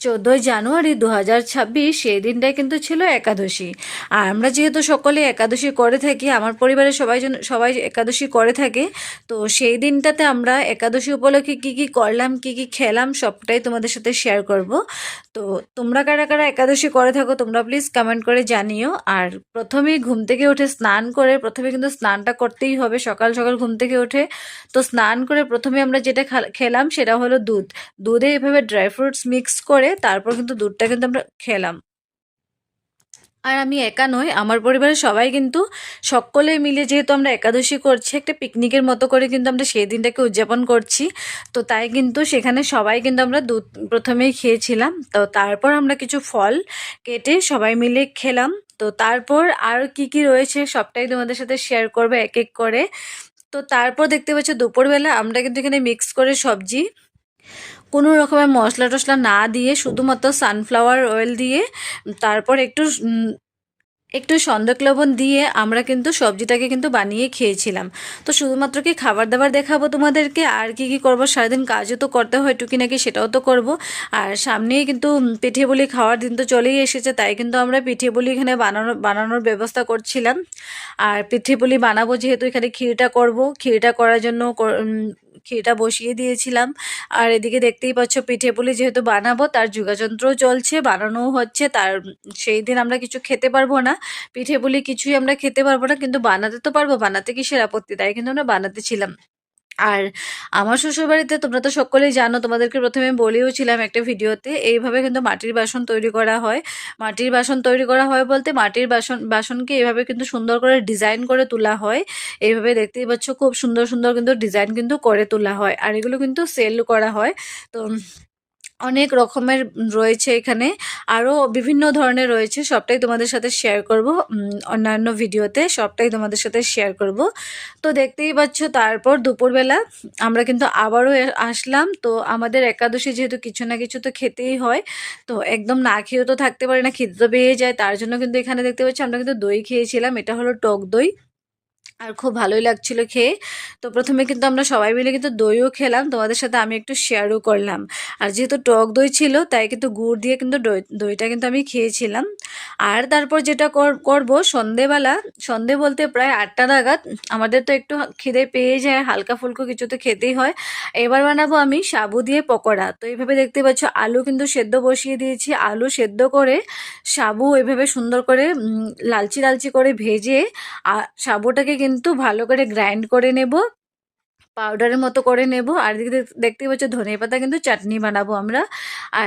14 জানুয়ারি 2026 সেই দিনটাই কিন্তু ছিল একাদশী। আর আমরা যেহেতু সকলে একাদশী করে থাকি, আমার পরিবারের সবাই একাদশী করে থাকে, তো সেই দিনটাতে আমরা একাদশী উপলক্ষে কি কি করলাম, কি কি খেলাম, সবটাই তোমাদের সাথে শেয়ার করব। তো তোমরা কারা কারা একাদশী করে থাকো তোমরা প্লিজ কমেন্ট করে জানিও। আর প্রথমেই ঘুম থেকে উঠে স্নান করে, প্রথমে কিন্তু স্নানটা করতেই হবে সকাল সকাল ঘুম থেকে উঠে। তো স্নান করে প্রথমে আমরা যেটা খেলাম সেটা হলো দুধ। দুধে এভাবে ড্রাই ফ্রুটস মিক্স করে তারপর কিন্তু দুধটা কিন্তু আমরা খেলাম। আর আমি একা নই, আমার পরিবারের সবাই কিন্তু সকলে মিলে, যেহেতু আমরা একাদশী করছি, একটা পিকনিকের মতো করে কিন্তু আমরা সেই দিনটাকে উদযাপন করছি। তো তাই কিন্তু সেখানে সবাই কিন্তু আমরা দুধ প্রথমেই খেয়েছিলাম। তো তারপর আমরা কিছু ফল কেটে সবাই মিলে খেলাম। তো তারপর আর কি কি রয়েছে সবটাই তোমাদের সাথে শেয়ার করবে এক এক করে। তো তারপর দেখতে পাচ্ছ দুপুরবেলা আমরা কিন্তু এখানে মিক্স করে সবজি, কোনো রকমের মশলা টশলা না দিয়ে, শুধুমাত্র সানফ্লাওয়ার অয়েল দিয়ে, তারপর একটু সন্দক লবণ দিয়ে আমরা কিন্তু সবজিটাকে কিন্তু বানিয়ে খেয়েছিলাম। তো শুধুমাত্র কি খাবার দাবার দেখাবো তোমাদেরকে, আর কি কি করবো, সারাদিন কাজও তো করতে হয় টুকিনাকি, সেটাও তো করব। আর সামনেই কিন্তু পিঠে পুলি খাওয়ার দিন তো চলেই এসেছে, তাই কিন্তু আমরা পিঠে পুলি এখানে বানানোর ব্যবস্থা করছিলাম। আর পিঠে পুলি বানাবো যেহেতু, এখানে ক্ষীরটা করব, ক্ষীরটা করার জন্য ক্ষীরটা বসিয়ে দিয়েছিলাম। আর এদিকে দেখতেই পাচ্ছ পিঠে পুলি যেহেতু বানাবো তার যোগাযন্ত্রও চলছে, বানানোও হচ্ছে। সেই দিন আমরা কিছু খেতে পারবো না, পিঠে পুলি কিছুই আমরা খেতে পারবো না, কিন্তু বানাতে তো পারবো, বানাতে কিসের আপত্তি, তাই কিন্তু আমরা বানাতে ছিলাম। আর আমার শ্বশুরবাড়িতে তোমরা তো সকলেই জানো, তোমাদেরকে প্রথমে বলেও ছিলাম একটা ভিডিওতে, এইভাবে কিন্তু মাটির বাসন তৈরি করা হয়। মাটির বাসন তৈরি করা হয় বলতে, মাটির বাসনকে এইভাবে কিন্তু সুন্দর করে ডিজাইন করে তোলা হয়। এইভাবে দেখতেই পাচ্ছ খুব সুন্দর সুন্দর কিন্তু ডিজাইন কিন্তু করে তোলা হয়, আর এগুলো কিন্তু সেল করা হয়। তো অনেক রকমের রয়েছে এখানে, আরও বিভিন্ন ধরনের রয়েছে, সবটাই তোমাদের সাথে শেয়ার করব অন্যান্য ভিডিওতে, সবটাই তোমাদের সাথে শেয়ার করব। তো দেখতেই পাচ্ছ তারপর দুপুরবেলা আমরা কিন্তু আবারও আসলাম। তো আমাদের একাদশী যেহেতু কিছু না কিছু তো খেতেই হয়, তো একদম না খেয়েও তো থাকতে পারি না, খিদে তো পেয়ে যায়, তার জন্য কিন্তু এখানে দেখতে পাচ্ছি আমরা কিন্তু দই খেয়েছিলাম, এটা হলো টক দই, আর খুব ভালোই লাগছিল খেয়ে। তো প্রথমে কিন্তু আমরা সবাই মিলে কিন্তু দইও খেলাম, তোমাদের সাথে আমি একটু শেয়ারও করলাম। আর যেহেতু টক দই ছিল তাই কিন্তু গুড় দিয়ে কিন্তু দইটা কিন্তু আমি খেয়েছিলাম। আর তারপর যেটা করব সন্ধেবেলা, সন্ধে বলতে প্রায় 8টা নাগাদ, আমাদের তো একটু খিদে পেয়ে যায়, হালকা ফুলকো কিছু তো খেতেই হয়। এবার বানাবো আমি সাবু দিয়ে পকোড়া। তো এইভাবে দেখতে পাচ্ছ আলু কিন্তু সেদ্ধ বসিয়ে দিয়েছি, আলু সেদ্ধ করে সাবু এভাবে সুন্দর করে লালচি লালচি করে ভেজে সাবুটাকে কিন্তু ভালো করে গ্রাইন্ড করে নেব, পাউডারের মতো করে নেব। আর দেখতে পাচ্ছ ধনেপাতা কিন্তু চাটনি বানাবো আমরা। আর